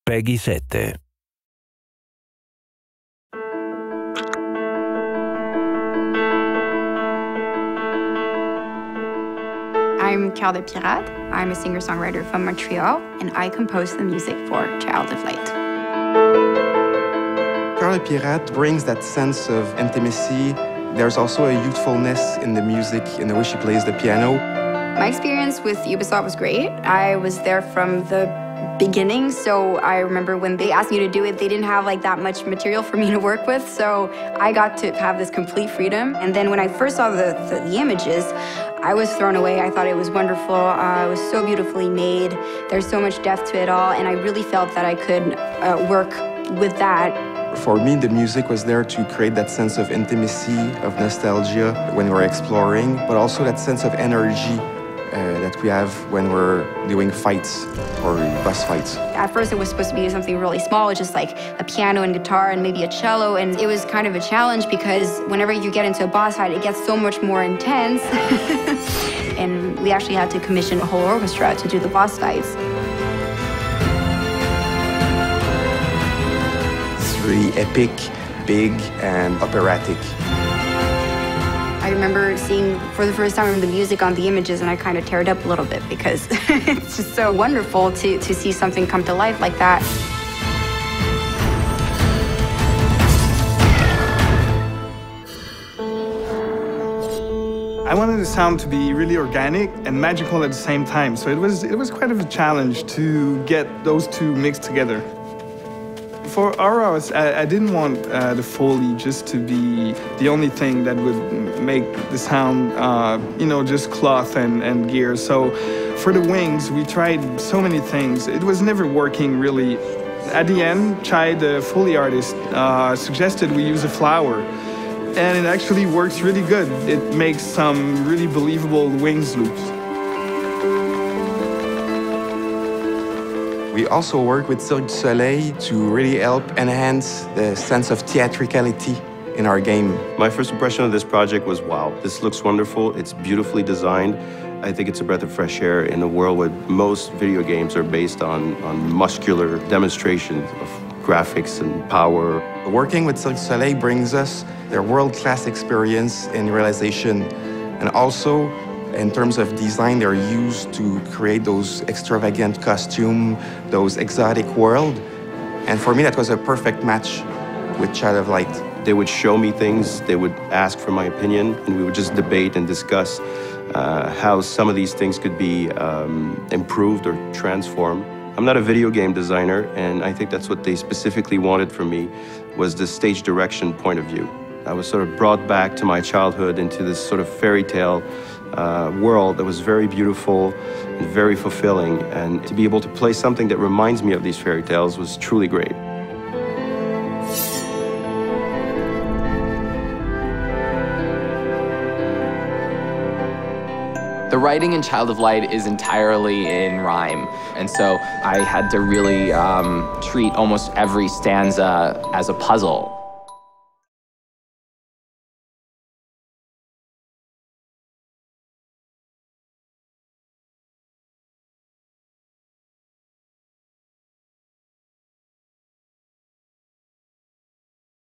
Peggy 7. I'm Carl de Pirate. I'm a singer-songwriter from Montreal, and I compose the music for Child of Light. Carl de Pirate brings that sense of intimacy. There's also a youthfulness in the music, in the way she plays the piano. My experience with Ubisoft was great. I was there from the beginning, so I remember when they asked me to do it, they didn't have like that much material for me to work with, so I got to have this complete freedom. And then when I first saw the images, I was thrown away. I thought it was wonderful. It was so beautifully made. There's so much depth to it all, and I really felt that I could work with that. For me, the music was there to create that sense of intimacy, of nostalgia when we're exploring, but also that sense of energy that we have when we're doing fights or boss fights. At first, it was supposed to be something really small, just like a piano and guitar and maybe a cello, and it was kind of a challenge because whenever you get into a boss fight, it gets so much more intense. And we actually had to commission a whole orchestra to do the boss fights. It's really epic, big, and operatic. I remember seeing for the first time the music on the images, and I kind of teared up a little bit because it's just so wonderful to see something come to life like that. I wanted the sound to be really organic and magical at the same time, so it was quite of a challenge to get those two mixed together. For Aura, I didn't want the Foley just to be the only thing that would make the sound, just cloth and gear. So for the wings, we tried so many things. It was never working really. At the end, Chai, the Foley artist, suggested we use a flower. And it actually works really good. It makes some really believable wings loops. We also work with Cirque du Soleil to really help enhance the sense of theatricality in our game. My first impression of this project was, wow, this looks wonderful, it's beautifully designed. I think it's a breath of fresh air in a world where most video games are based on muscular demonstrations of graphics and power. Working with Cirque du Soleil brings us their world-class experience in realization, and also in terms of design, they're used to create those extravagant costumes, those exotic world. And for me, that was a perfect match with Child of Light. They would show me things, they would ask for my opinion, and we would just debate and discuss how some of these things could be improved or transformed. I'm not a video game designer, and I think that's what they specifically wanted from me, was the stage direction point of view. I was sort of brought back to my childhood into this sort of fairy tale world that was very beautiful and very fulfilling, and to be able to play something that reminds me of these fairy tales was truly great. The writing in Child of Light is entirely in rhyme, and so I had to really treat almost every stanza as a puzzle.